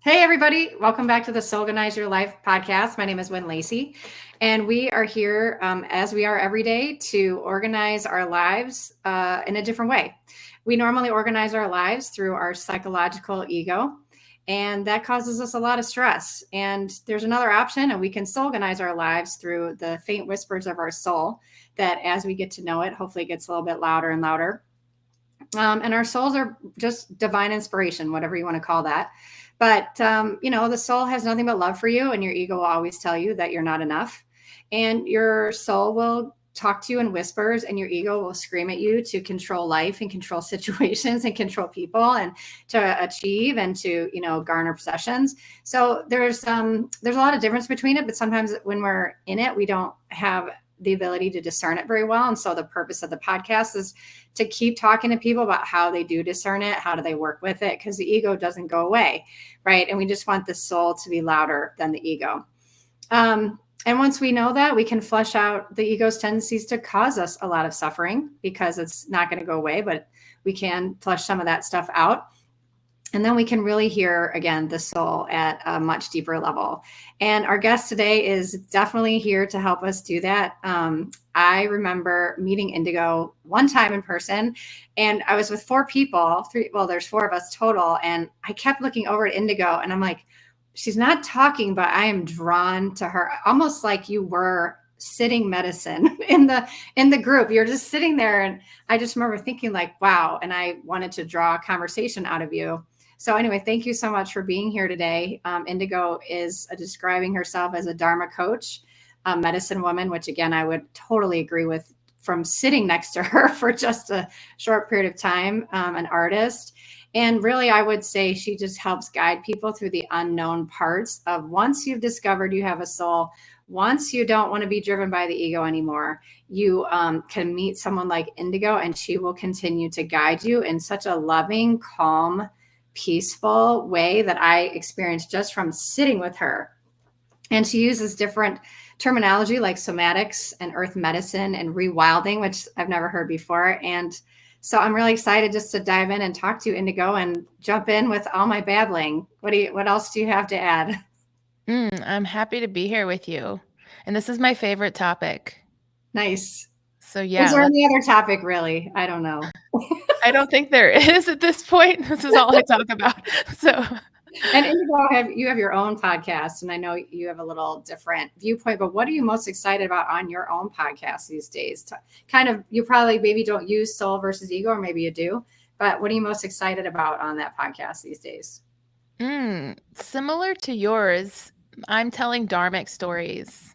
Hey, everybody. Welcome back to the Soulganize Your Life podcast. My name is Wynn Lacey, and we are here, as we are every day, to organize our lives in a different way. We normally organize our lives through our psychological ego, and that causes us a lot of stress. And there's another option, and we can soulganize our lives through the faint whispers of our soul that, as we get to know it, hopefully gets a little bit louder and louder. And our souls are just divine inspiration, whatever you want to call that. But, the soul has nothing but love for you, and your ego will always tell you that you're not enough. And your soul will talk to you in whispers, and your ego will scream at you to control life and control situations and control people and to achieve and to, garner possessions. So there's a lot of difference between it, but sometimes when we're in it, we don't have the ability to discern it very well. And so the purpose of the podcast is to keep talking to people about how they do discern it, how do they work with it, because the ego doesn't go away, right? And we just want the soul to be louder than the ego. And once we know that, we can flush out the ego's tendencies to cause us a lot of suffering, because it's not going to go away, but we can flush some of that stuff out. And then we can really hear, again, the soul at a much deeper level. And our guest today is definitely here to help us do that. I remember meeting Indigo one time in person, and I was with four people, there's four of us total. And I kept looking over at Indigo, and I'm like, she's not talking, but I am drawn to her, almost like you were sitting medicine in the group. You're just sitting there. And I just remember thinking like, wow. And I wanted to draw a conversation out of you. So anyway, thank you so much for being here today. Indigo is describing herself as a Dharma coach, a medicine woman, which again, I would totally agree with from sitting next to her for just a short period of time, an artist. And really, I would say she just helps guide people through the unknown parts of once you've discovered you have a soul, once you don't want to be driven by the ego anymore, you can meet someone like Indigo, and she will continue to guide you in such a loving, calm, peaceful way that I experienced just from sitting with her. And she uses different terminology like somatics and earth medicine and rewilding, which I've never heard before. And so I'm really excited just to dive in and talk to Indigo and jump in with all my babbling. What else do you have to add? I'm happy to be here with you. And this is my favorite topic. Nice. So Is yeah, there any other topic really? I don't know. I don't think there is at this point. This is all I talk about. So, And Indigo, you have your own podcast, and I know you have a little different viewpoint, but what are you most excited about on your own podcast these days? You probably maybe don't use soul versus ego, or maybe you do, but what are you most excited about on that podcast these days? similar to yours, I'm telling dharmic stories.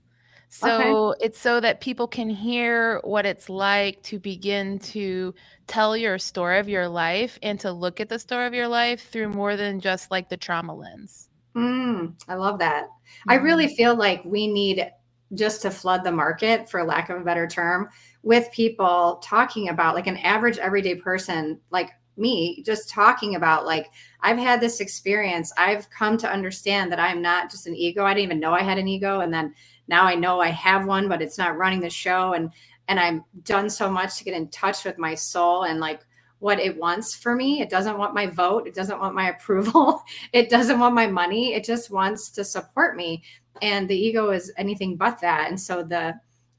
Okay. So it's so that people can hear what it's like to begin to tell your story of your life and to look at the story of your life through more than just like the trauma lens. I love that. I really feel like we need just to flood the market, for lack of a better term, with people talking about, like, an average everyday person like me, just talking about, like, I've had this experience. I've come to understand that I'm not just an ego. I didn't even know I had an ego. And then now I know I have one, but it's not running the show. And I've done so much to get in touch with my soul and like what it wants for me. It doesn't want my vote. It doesn't want my approval. It doesn't want my money. It just wants to support me. And the ego is anything but that. And so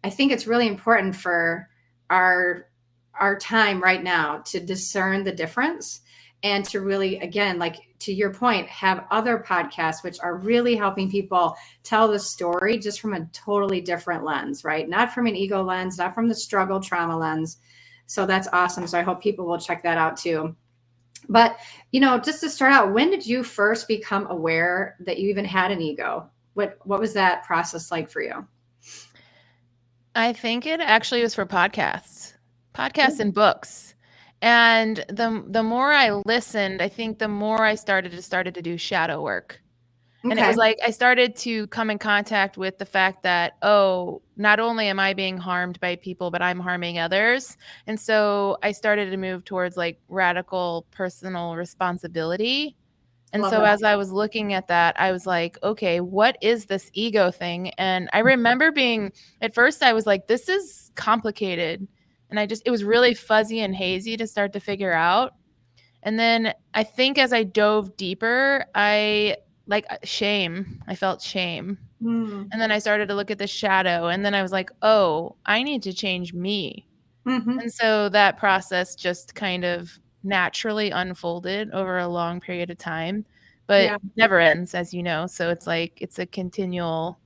I think it's really important for our time right now to discern the difference and to really, again, like to your point, have other podcasts which are really helping people tell the story just from a totally different lens, right? Not from an ego lens, not from the struggle trauma lens. So that's awesome. So I hope people will check that out too. But, just to start out, when did you first become aware that you even had an ego? What was that process like for you? I think it actually was for podcasts and books. And the more I listened, I think the more I started to do shadow work. And it Okay. was like I started to come in contact with the fact that, oh, not only am I being harmed by people, but I'm harming others. And so I started to move towards like radical personal responsibility. And Love so that. as I was looking at that, I was like, okay, what is this ego thing? And I remember at first I was like, this is complicated. And it was really fuzzy and hazy to start to figure out. And then I think as I dove deeper, I like shame. I felt shame. Mm. And then I started to look at the shadow, and then I was like, "Oh, I need to change me." Hmm. And so that process just kind of naturally unfolded over a long period of time, but Yeah. never ends, as you know. So it's like it's a continual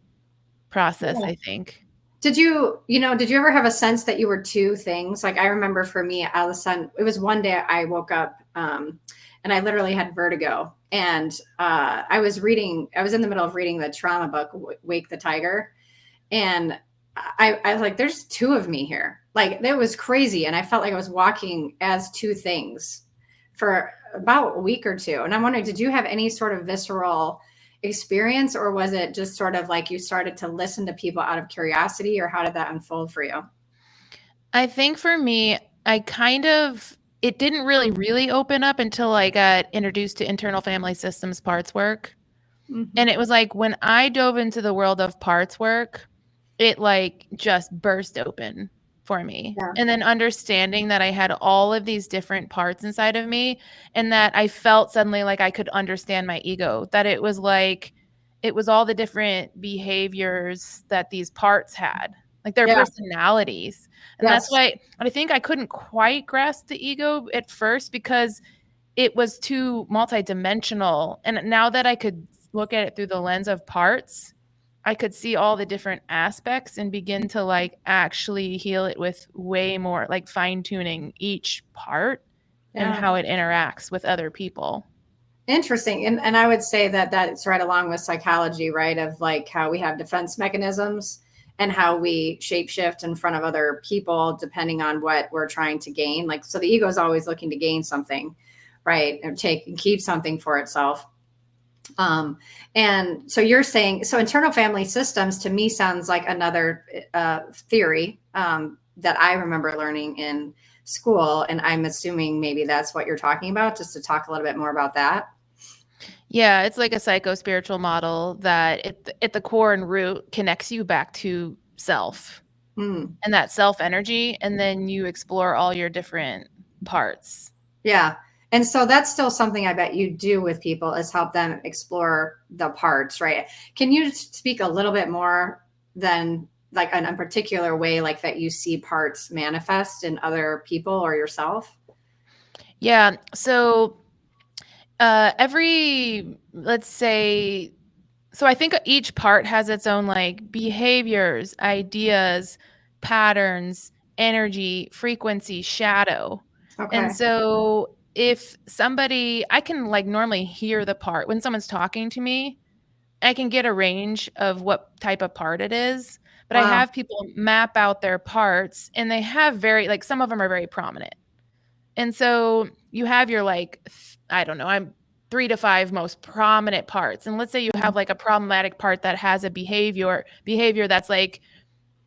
process, Yeah. I think. Did you ever have a sense that you were two things? Like I remember for me, all of a sudden, it was one day I woke up and I literally had vertigo. And I was in the middle of reading the trauma book, Wake the Tiger. And I was like, there's two of me here. Like that was crazy. And I felt like I was walking as two things for about a week or two. And I'm wondering, did you have any sort of visceral experience, or was it just sort of like you started to listen to people out of curiosity, or how did that unfold for you? I think for me, it didn't really open up until I got introduced to internal family systems parts work. Hmm. And it was like when I dove into the world of parts work, it like just burst open for me. Yeah. And then understanding that I had all of these different parts inside of me and that I felt suddenly like I could understand my ego, that it was like it was all the different behaviors that these parts had, like their Yeah. personalities. And that's Yes. why I think I couldn't quite grasp the ego at first because it was too multidimensional. And now that I could look at it through the lens of parts, I could see all the different aspects and begin to like actually heal it with way more like fine tuning each part and Yeah. how it interacts with other people. Interesting. And I would say that that's right along with psychology, right? Of like how we have defense mechanisms and how we shapeshift in front of other people depending on what we're trying to gain. Like, so the ego is always looking to gain something, right? Or take and keep something for itself. Um, and so you're saying, so internal family systems to me sounds like another theory that I remember learning in school. And I'm assuming maybe that's what you're talking about, just to talk a little bit more about that. Yeah, it's like a psycho spiritual model that at the core and root connects you back to self Hmm. and that self energy. And then you explore all your different parts. Yeah. And so that's still something I bet you do with people is help them explore the parts, right? Can you speak a little bit more than like in a particular way, like that you see parts manifest in other people or yourself? Yeah. So every, let's say, so I think each part has its own like behaviors, ideas, patterns, energy, frequency, shadow. And Okay. so if somebody, I can like normally hear the part when someone's talking to me, I can get a range of what type of part it is. But I Wow. have people map out their parts and they have very, like, some of them are very prominent. And so you have your like, I don't know, I'm 3 to 5 most prominent parts. And let's say you have like a problematic part that has a behavior that's like,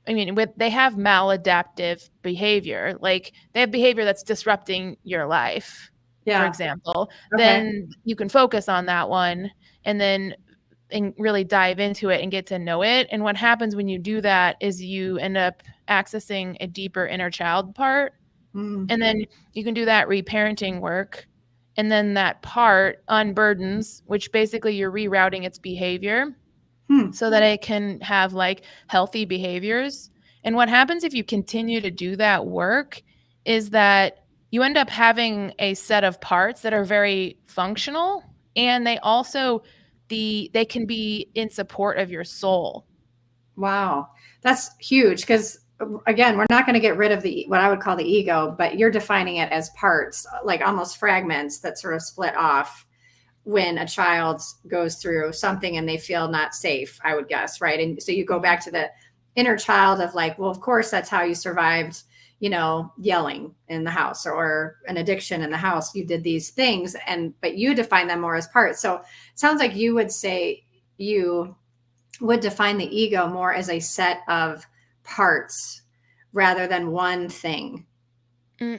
I mean, with they have maladaptive behavior, like they have behavior that's disrupting your life, for Yeah. example, Okay. then you can focus on that one and then and really dive into it and get to know it. And what happens when you do that is you end up accessing a deeper inner child part Mm. and then you can do that reparenting work. And then that part unburdens, which basically you're rerouting its behavior Hmm. so that it can have like healthy behaviors. And what happens if you continue to do that work is that you end up having a set of parts that are very functional and they can be in support of your soul. Wow. That's huge because again, we're not going to get rid of the what I would call the ego, but you're defining it as parts, like almost fragments that sort of split off when a child goes through something and they feel not safe, I would guess, right? And so you go Mhm. back to the inner child of like, well, of course, that's how you survived, yelling in the house or an addiction in the house. You did these things, but you define them more as parts. So it sounds like you would say you would define the ego more as a set of parts rather than one thing.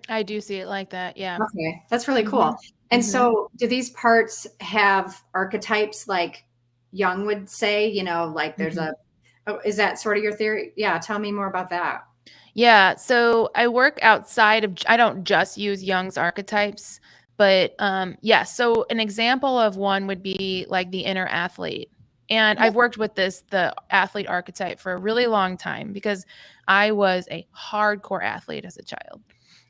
I do see it like that. Yeah. Okay, that's really hmm cool. And hmm so, do these parts have archetypes like Jung would say? Like there's hmm a, oh, is that sort of your theory? Yeah, tell me more about that. Yeah. So I work outside of, I don't just use Jung's archetypes. But yeah, so an example of one would be like the inner athlete. And Yeah. I've worked with the athlete archetype for a really long time because I was a hardcore athlete as a child.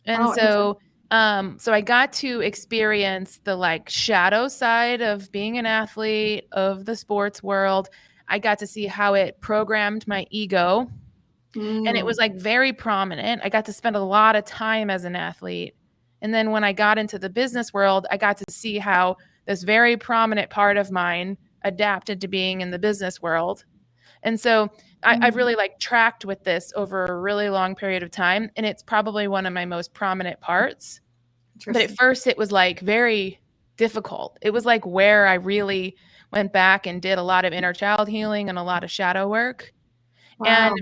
And Oh, interesting. so I got to experience the like shadow side of being an athlete, of the sports world. I got to see how it programmed my ego, and it was Mm, like very prominent. I got to spend a lot of time as an athlete. And then when I got into the business world, I got to see how this very prominent part of mine adapted to being in the business world. And so I've mm, really like tracked with this over a really long period of time. And it's probably one of my most prominent parts. But at interesting. first, it was like very difficult. It was like where I really went back and did a lot of inner child healing and a lot of shadow work. And Wow.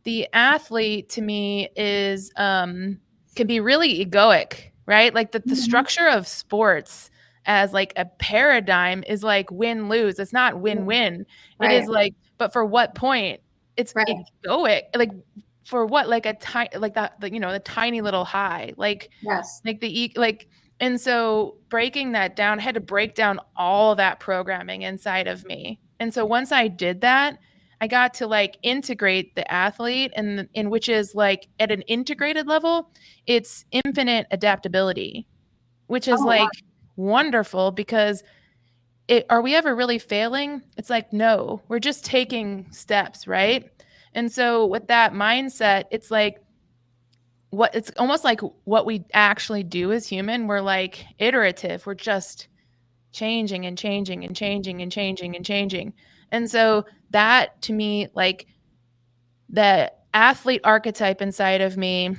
the athlete to me is can be really egoic, right? Like the Mhm. structure of sports as like a paradigm is like win lose. It's not win win. It is Right. like, but for what point? It's Right. egoic. Like for what? Like a tiny, like that, the, the tiny little high, Yes. like like. And so breaking that down, I had to break down all that programming inside of me. And so once I did that, I got to like integrate the athlete, and in which is like at an integrated level, it's infinite adaptability, which is Oh, wow. like wonderful because are we ever really failing? It's like, no, we're just taking steps, right? And so with that mindset, it's like it's almost like what we actually do as human. We're like iterative. We're just changing and changing and changing and changing and changing. And so that to me, like the athlete archetype inside of me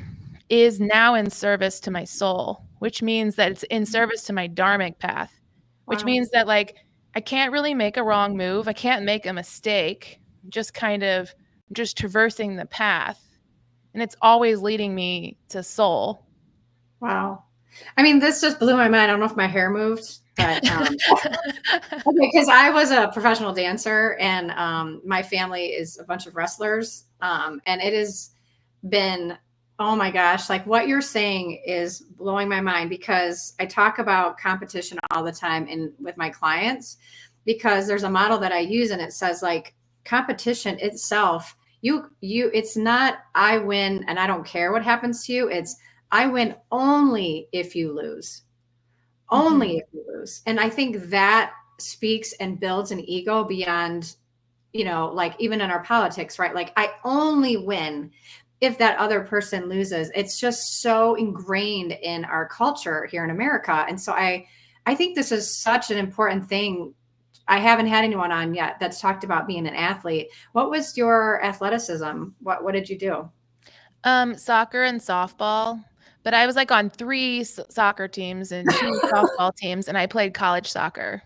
is now in service to my soul, which means that it's in service to my dharmic path, which Wow. means that like I can't really make a wrong move. I can't make a mistake. Just kind of just traversing the path. And it's always leading me to soul. Wow. I mean, this just blew my mind. I don't know if my hair moved, but okay, because I was a professional dancer, and my family is a bunch of wrestlers, and it has been, oh my gosh, like what you're saying is blowing my mind, because I talk about competition all the time in with my clients, because there's a model that I use, and it says like competition itself, it's not I win and I don't care what happens to you. It's I win only if you lose, only Mhm. if you lose. And I think that speaks and builds an ego beyond, like even in our politics, right? Like I only win if that other person loses. It's just so ingrained in our culture here in America. And so I think this is such an important thing. I haven't had anyone on yet that's talked about being an athlete. What was your athleticism? What did you do? Soccer and softball, but I was like on 3 soccer teams and 2 softball teams, and I played college soccer.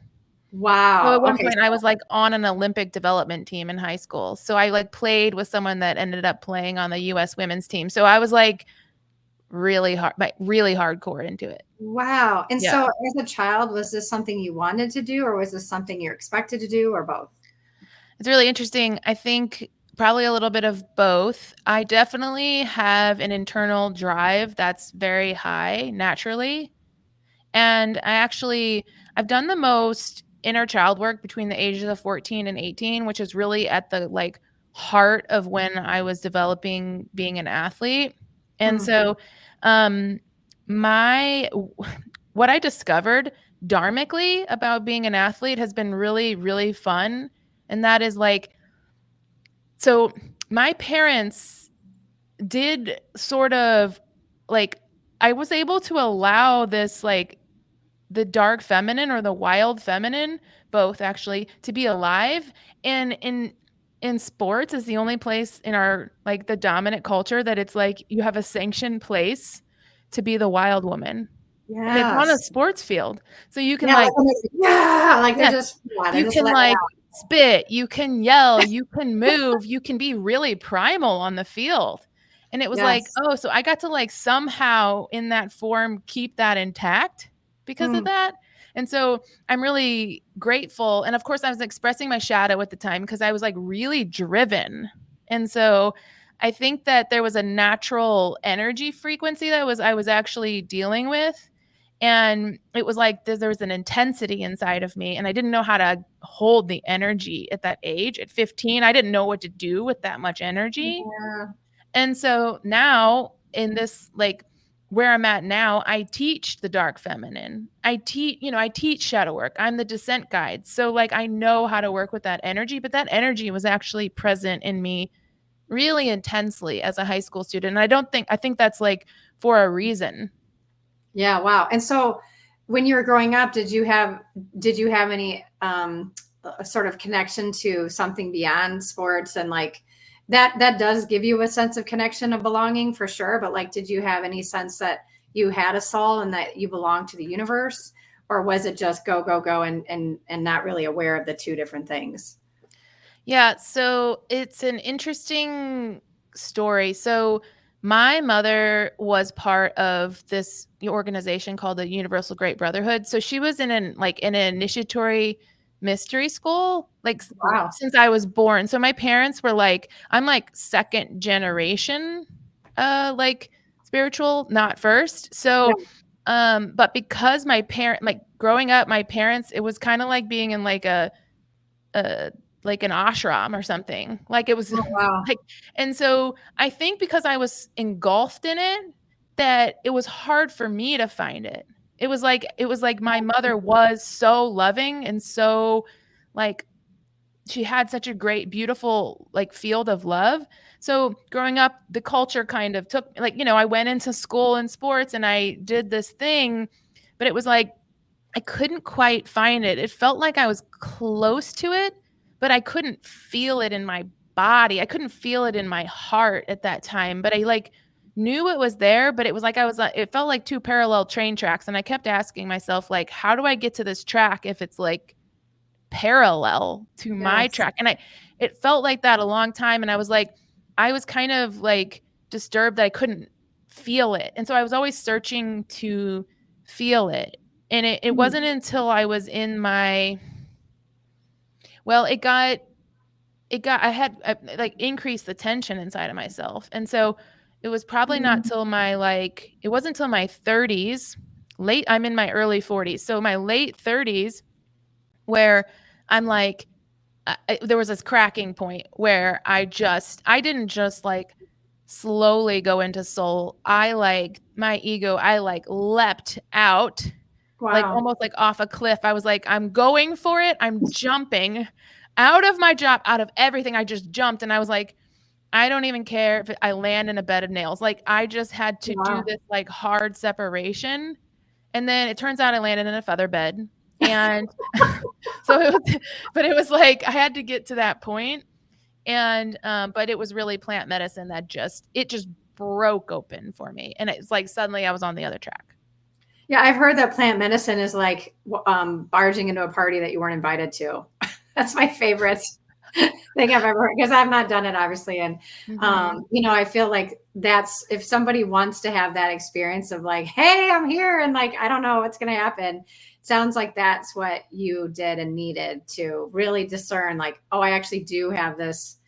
So at Wow. one Okay. point, I was like on an Olympic development team in high school. So I like played with someone that ended up playing on the U.S. women's team. So I was like really hardcore into it. Wow. And Yeah. so as a child, was this something you wanted to do, or was this something you're expected to do, or both? It's really interesting. I think probably a little bit of both. I definitely have an internal drive that's very high naturally. And I've done the most inner child work between the ages of 14 and 18, which is really at the like heart of when I was developing being an athlete. And Mm, so um my what I discovered dharmically about being an athlete has been really, really fun. And that is like, so my parents did sort of like, I was able to allow this like the dark feminine or the wild feminine, both actually, to be alive. And in sports is the only place in our like the dominant culture that it's like you have a sanctioned place to be the wild woman. And it's on a yes. sports field. So you can Yeah, like like, when yeah, like yes, they're you just can letting it like spit, you can yell, you can move, you can be really primal on the field. And it was like, Yes. oh, so I got to like somehow in that form keep that intact because of Mm, that. And so I'm really grateful. And of course, I was expressing my shadow at the time because I was like really driven. And so I think that there was a natural energy frequency that I was actually dealing with. And it was like there was an intensity inside of me, and I didn't know how to hold the energy at that age. At 15, I didn't know what to do with that much energy. Yeah. And so now in this, like where I'm at now, I teach the dark feminine. I teach shadow work. I'm the descent guide. So like I know how to work with that energy, but that energy was actually present in me really intensely as a high school student. And I think that's like for a reason. Yeah, wow. And so when you were growing up, did you have any sort of connection to something beyond sports, and like that does give you a sense of connection of belonging for sure, but like did you have any sense that you had a soul and that you belonged to the universe, or was it just go go go and not really aware of the two different things? Yeah, so it's an interesting story. So my mother was part of this organization called the Universal Great Brotherhood. So she was in an initiatory mystery school Wow. since I was born. So my parents were like, I'm like second generation like spiritual, not first. Yeah. So but because my parent like growing up, my parents, it was kind of like being in uh like an ashram or something. Like it was Oh, wow. like, and so I think because I was engulfed in it, that it was hard for me to find it. It was like my mother was so loving and so like she had such a great beautiful like field of love. So growing up, the culture kind of took like, I went into school and sports and I did this thing, but it was like I couldn't quite find it. It felt like I was close to it, but I couldn't feel it in my body. I couldn't feel it in my heart at that time, but I like knew it was there, but it was like it felt like two parallel train tracks, and I kept asking myself like how do I get to this track if it's like parallel to my Yes. track? And it felt like that a long time, and I was kind of like disturbed that I couldn't feel it. And so I was always searching to feel it. And it Hmm. wasn't until I was in my well, I had like increased the tension inside of myself. And so it was probably not till it wasn't till my 30s, I'm in my early 40s. So my late 30s where I'm like there was this cracking point where I didn't just like slowly go into soul. I like my ego, I like leapt out like Wow. almost like off a cliff. I was like, I'm going for it. I'm jumping out of my job, out of everything. I just jumped and I was like, I don't even care if I land in a bed of nails. Like I just had to do Wow. this like hard separation. And then it turns out I landed in a feather bed. And so it was, but it was like I had to get to that point. And but it was really plant medicine that just broke open for me. And it's like suddenly I was on the other track. Yeah, I've heard that plant medicine is like barging into a party that you weren't invited to. That's my favorite thing I've ever heard, because I've not done it, obviously. And, Mhm. I feel like that's if somebody wants to have that experience of like, hey, I'm here and like, I don't know what's going to happen. Sounds like that's what you did and needed to really discern, like, oh, I actually do have this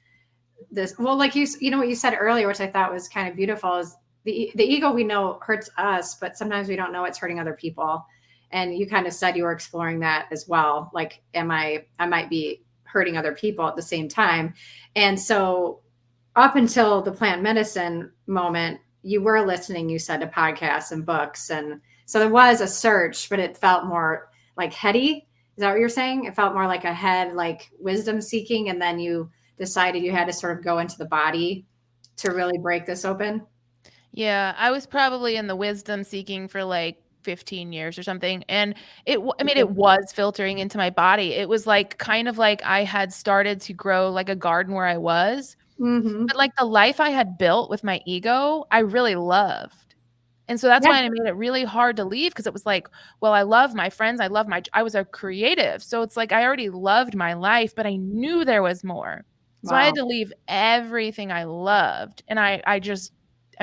well, like what you said earlier, which I thought was kind of beautiful, is the ego we know hurts us, but sometimes we don't know it's hurting other people. And you kind of said you were exploring that as well, like I might be hurting other people at the same time. And so up until the plant medicine moment, you were listening, you said, to podcasts and books, and so there was a search, but it felt more like heady. Is that what you're saying? It felt more like a head, like wisdom seeking, and then you decided you had to sort of go into the body to really break this open? Yeah, I was probably in the wisdom seeking for like 15 years or something. And I mean, Okay. it was filtering into my body. It was like kind of like I had started to grow like a garden where I was. Mhm. But like the life I had built with my ego, I really loved. And so that's Yeah. why it made it really hard to leave because it was like, well, I love my friends. I was a creative. So it's like I already loved my life, but I knew there was more. So I had Wow. to leave everything I loved. And I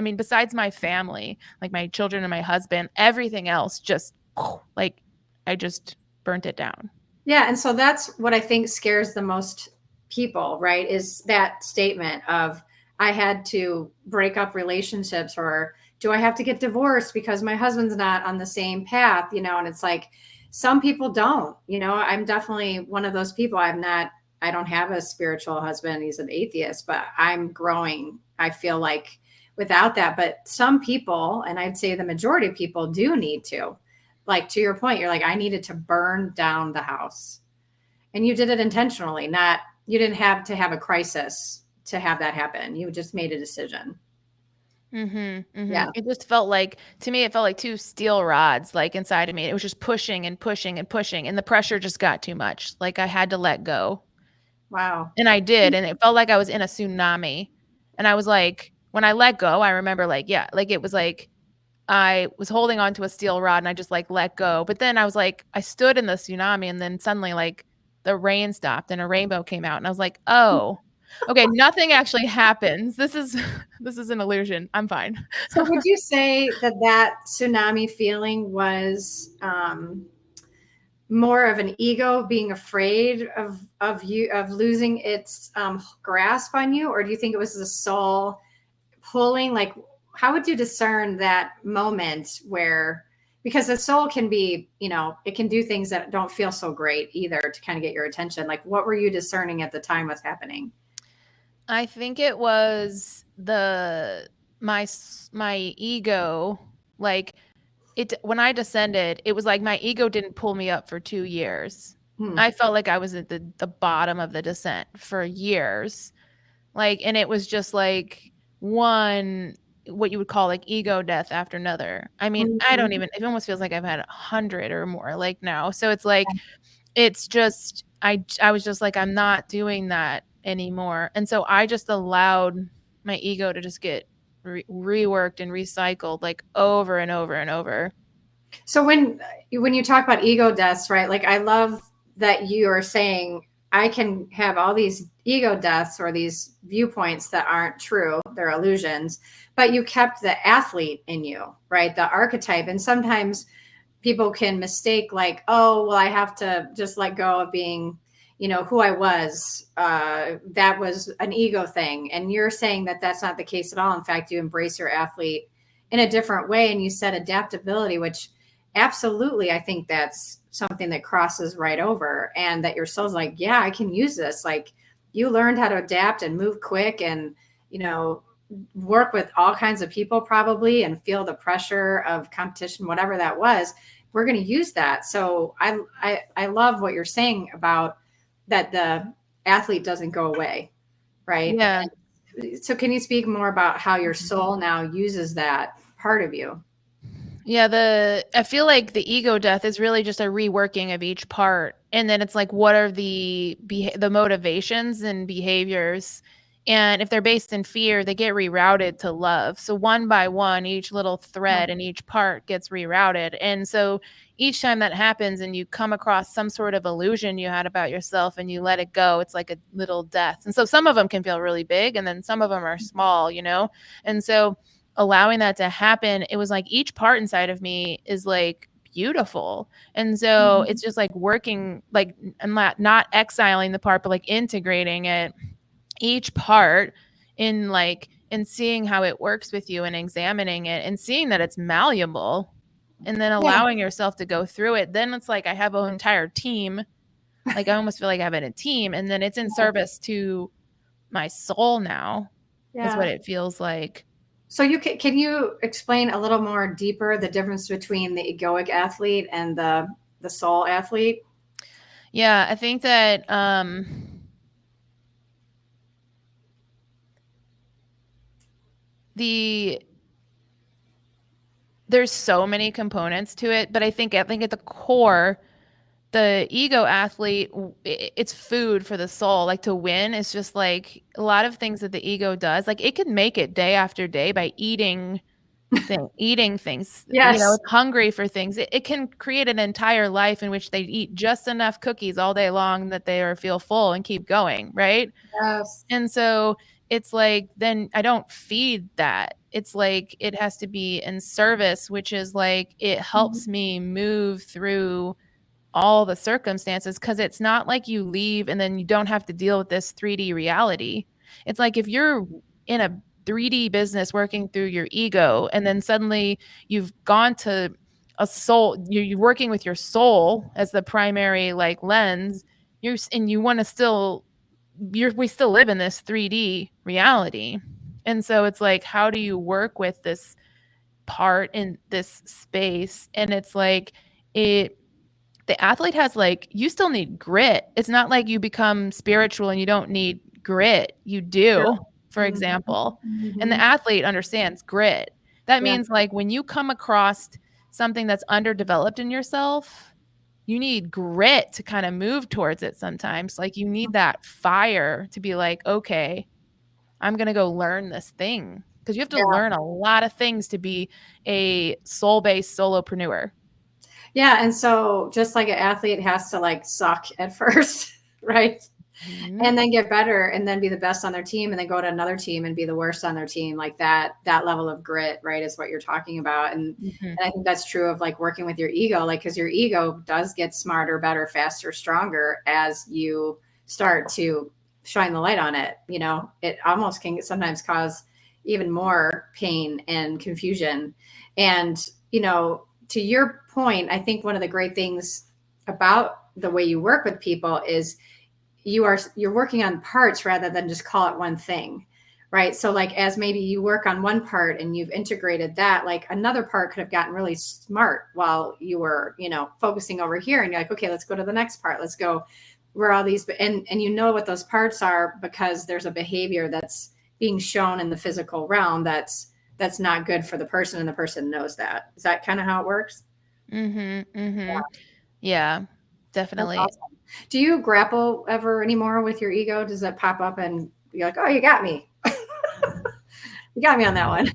mean, besides my family, like my children and my husband, everything else just like I just burnt it down. Yeah, and so that's what I think scares the most people, right? Is that statement of I had to break up relationships or do I have to get divorced because my husband's not on the same path, and it's like some people don't, I'm definitely one of those people. I don't have a spiritual husband. He's an atheist, but I'm growing. I feel like without that, but some people, and I'd say the majority of people do need to, like to your point, you're like, I needed to burn down the house, and you did it intentionally, not, you didn't have to have a crisis to have that happen. You just made a decision. Yeah. It just felt like, to me, it felt like two steel rods, like inside of me. It was just pushing and pushing and pushing, and the pressure just got too much. Like I had to let go. Wow. And I did, and it felt like I was in a tsunami. And I was like, when I let go, I remember like, yeah, like it was like I was holding on to a steel rod and I just like let go. But then I was like, I stood in the tsunami and then suddenly like the rain stopped and a rainbow came out. And I was like, oh, okay, nothing actually happens. This is this is an illusion. I'm fine. So would you say that that tsunami feeling was more of an ego being afraid of losing its grasp on you, or do you think it was the soul pulling? Like, how would you discern that moment where, because the soul can be, it can do things that don't feel so great either to kind of get your attention. Like, what were you discerning at the time was happening? I think it was my ego, like it when I descended, it was like my ego didn't pull me up for 2 years. Hmm. I felt like I was at the bottom of the descent for years. Like, and it was just like one, what you would call like ego death after another. I mean, I don't Mhm. even, it almost feels like I've had 100 or more like now. So it's like, it's just, I was just like, I'm not doing that anymore. And so I just allowed my ego to just get reworked and recycled like over and over and over. So when you talk about ego deaths, right? Like, I love that you are saying I can have all these ego deaths or these viewpoints that aren't true, they're illusions, but you kept the athlete in you, right? The archetype. And sometimes people can mistake, like, oh, well, I have to just let go of being, who I was. That was an ego thing. And you're saying that that's not the case at all. In fact, you embrace your athlete in a different way, and you said adaptability, which absolutely, I think that's something that crosses right over, and that your soul's like, yeah, I can use this. Like, you learned how to adapt and move quick, and you know work with all kinds of people probably, and feel the pressure of competition, whatever that was. We're going to use that. So I love what you're saying about that. The athlete doesn't go away, right? Yeah. So can you speak more about how your soul now uses that part of you? Yeah, I feel like the ego death is really just a reworking of each part. And then it's like, what are the motivations and behaviors? And if they're based in fear, they get rerouted to love. So one by one, each little thread and each part gets rerouted. And so each time that happens and you come across some sort of illusion you had about yourself and you let it go, it's like a little death. And so some of them can feel really big and then some of them are small. And so allowing that to happen, it was like each part inside of me is like beautiful. And so Mhm. it's just like working, like, and not exiling the part, but like integrating it, each part in like, and seeing how it works with you and examining it and seeing that it's malleable and then Yeah. allowing yourself to go through it. Then it's like I have an entire team. Like I almost feel like I have a team and then it's in service to my soul now, is what Yeah. it feels like. So can you explain a little more deeper the difference between the egoic athlete and the soul athlete? Yeah, I think that the there's so many components to it, but I think at the core, the ego athlete, it's food for the soul. Like to win is just like a lot of things that the ego does. Like it can make it day after day by eating things. Yes. It's hungry for things. It can create an entire life in which they eat just enough cookies all day long that they are feel full and keep going, right? Yes. And so it's like, then I don't feed that. It's like it has to be in service, which is like it Mhm. helps me move through all the circumstances because it's not like you leave and then you don't have to deal with this 3D reality. It's like if you're in a 3D business working through your ego, and then suddenly you've gone to a soul, you're working with your soul as the primary like lens, and you want to still, we still live in this 3D reality. And so it's like, how do you work with this part in this space? And it's like, it the athlete has like, you still need grit. It's not like you become spiritual and you don't need grit. You Yeah. do, for Mhm. example. And the Mhm. athlete understands grit. That Yeah. means like when you come across something that's underdeveloped in yourself, you need grit to kind of move towards it sometimes. Like you need that fire to be like, okay, I'm going to go learn this thing. Because you have to Yeah. learn a lot of things to be a soul-based solopreneur. Yeah. And so just like an athlete has to like suck at first, right? Mhm. And then get better and then be the best on their team and then go to another team and be the worst on their team, like that level of grit, right, is what you're talking about. Mhm. And I think that's true of like working with your ego, like because your ego does get smarter, better, faster, stronger as you start to shine the light on it. You know, it almost can sometimes cause even more pain and confusion. And you know, to your point, I think one of the great things about the way you work with people is you're working on parts rather than just call it one thing, right? So like as maybe you work on one part and you've integrated that, like another part could have gotten really smart while you were, you know, focusing over here, and you're like, okay, let's go to the next part, let's go where all these, and you know what those parts are because there's a behavior that's being shown in the physical realm that's not good for the person, and the person knows that. Is that kind of how it works? Mhm. Mhm. Yeah, That's definitely. awesome. Do you grapple ever anymore with your ego? Does that pop up and you're like, oh, you got me? You got me on that one.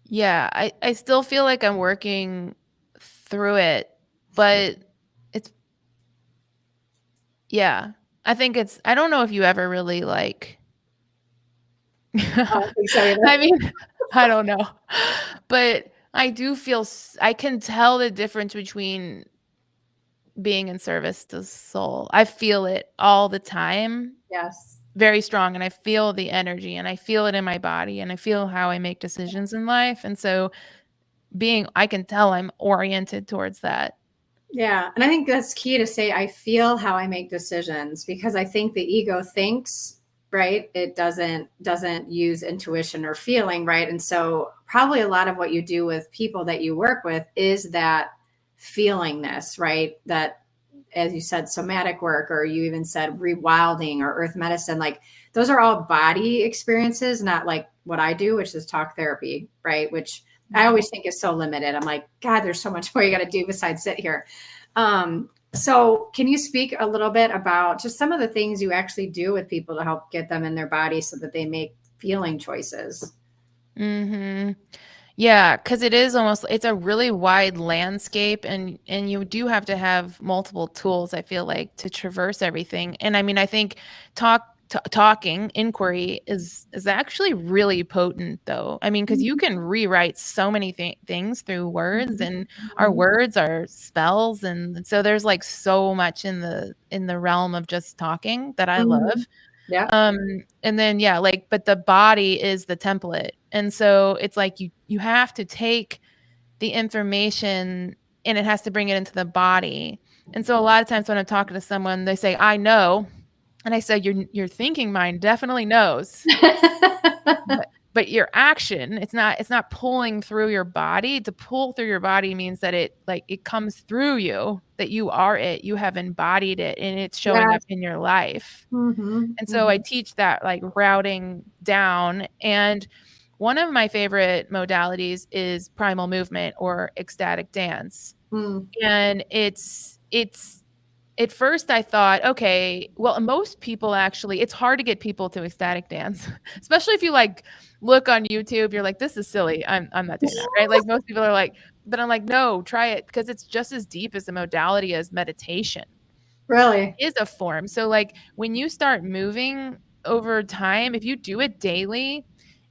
Yeah, I still feel like I'm working through it, but it's, yeah. I think it's, I don't know if you ever really like I don't think so either. I mean, I don't know. But I do feel I can tell the difference between being in service to soul. I feel it all the time, Yes. very strong, and I feel the energy and I feel it in my body and I feel how I make decisions in life. And so being, I can tell I'm oriented towards that. Yeah. And I think that's key to say, I feel how I make decisions, because I think the ego thinks, right? It doesn't use intuition or feeling, right? And so probably a lot of what you do with people that you work with is that feelingness, right? That, as you said, somatic work, or you even said rewilding or earth medicine, like those are all body experiences, not like what I do, which is talk therapy, right? Which I always think is so limited. I'm like, God, there's so much more you got to do besides sit here. So can you speak a little bit about just some of the things you actually do with people to help get them in their body so that they make feeling choices? Mhm. Yeah, because it is almost, it's a really wide landscape, and you do have to have multiple tools, I feel like, to traverse everything. And I mean, I think talking inquiry is actually really potent though. I mean, because you can rewrite so many things through words, and our words are spells, and so there's like so much in the realm of just talking that I Mm-hmm. love. Yeah. And then yeah, like, but the body is the template. And so it's like you have to take the information and it has to bring it into the body. And so a lot of times when I'm talking to someone, they say, I know. And I say, your thinking mind definitely knows. But your action, it's not pulling through your body. To pull through your body means that it, like, it comes through you, that you are it, you have embodied it, and it's showing up Yes. in your life. Mm-hmm. And so I Mm-hmm. teach that, like, routing down. And one of my favorite modalities is primal movement or ecstatic dance. Mm. And it's at first I thought, okay, well, most people actually, it's hard to get people to ecstatic dance, especially if you like look on YouTube, you're like, this is silly. I'm not doing that, right? Like most people are like, but I'm like, no, try it, because it's just as deep as a modality as meditation Really? is a form. So like when you start moving over time, if you do it daily,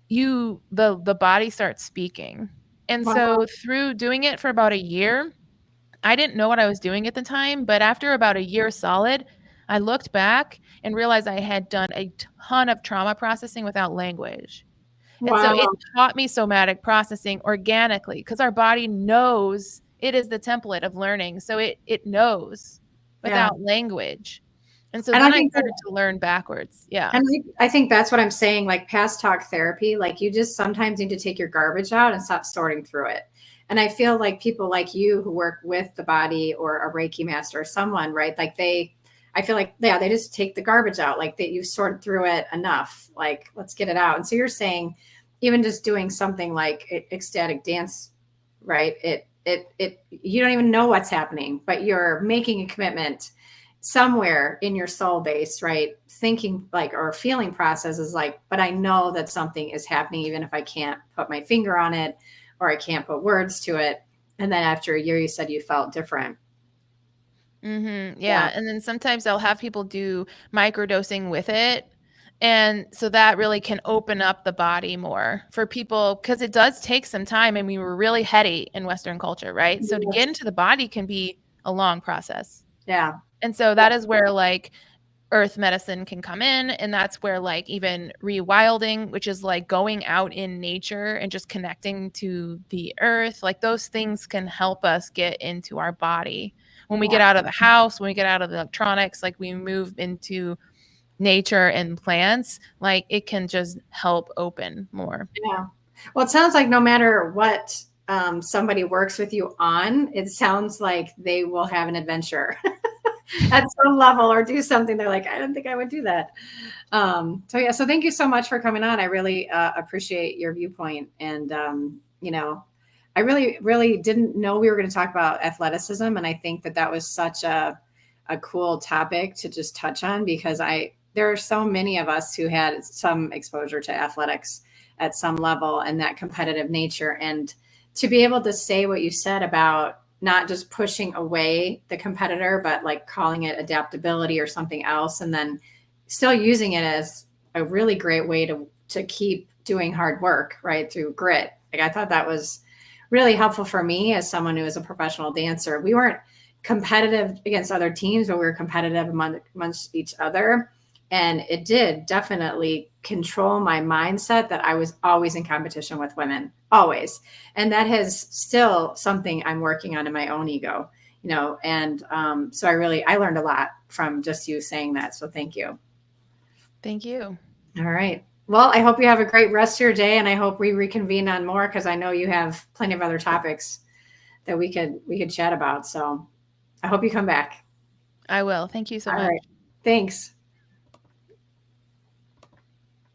the body starts speaking. And Wow. so through doing it for about a year, I didn't know what I was doing at the time, but after about a year solid, I looked back and realized I had done a ton of trauma processing without language. And so it Wow. taught me somatic processing organically because our body knows it is the template of learning. So it knows Yeah. without language. And so And I then I think started to learn backwards. Yeah. And I think that's what I'm saying, like past talk therapy, like you just sometimes need to take your garbage out and stop sorting through it. And I feel like people like you who work with the body or a Reiki master or someone, right? Like I feel like, yeah, they just take the garbage out. Like that you've sorted through it enough. Like, let's get it out. And so you're saying even just doing something like ecstatic dance, right? You don't even know what's happening, but you're making a commitment somewhere in your soul base, right? Thinking like or feeling process is like, but I know that something is happening, even if I can't put my finger on it or I can't put words to it. And then after a year, you said you felt different. Yeah. Yeah. And then sometimes I'll have people do microdosing with it. And so that really can open up the body more for people because it does take some time. And we were really heady in Western culture, right? So to get Yes. into the body can be a long process. Yeah. And so that is where like earth medicine can come in. And that's where like even rewilding, which is like going out in nature and just connecting to the earth, like those things can help us get into our body. When we Yeah. get out of the house, when we get out of the electronics, like we move into nature and plants, like it can just help open more. Yeah. Well, it sounds like no matter what somebody works with you on, it sounds like they will have an adventure at some level or do something. They're like, I don't think I would do that. So yeah, so thank you so much for coming on. I really appreciate your viewpoint. And I really, really didn't know we were going to talk about athleticism. And I think that that was such a cool topic to just touch on because there are so many of us who had some exposure to athletics at some level and that competitive nature. And to be able to say what you said about not just pushing away the competitor, but like calling it adaptability or something else, and then still using it as a really great way to keep doing hard work, right? Through grit. Like I thought that was really helpful for me as someone who is a professional dancer. We weren't competitive against other teams, but we were competitive amongst each other. And it did definitely control my mindset that I was always in competition with women, always. And that has still something I'm working on in my own ego, and so I learned a lot from just you saying that. So thank you. Thank you. All right. Well, I hope you have a great rest of your day, and I hope we reconvene on more because I know you have plenty of other topics that we could chat about. So I hope you come back. I will. Thank you so All much. right. Thanks.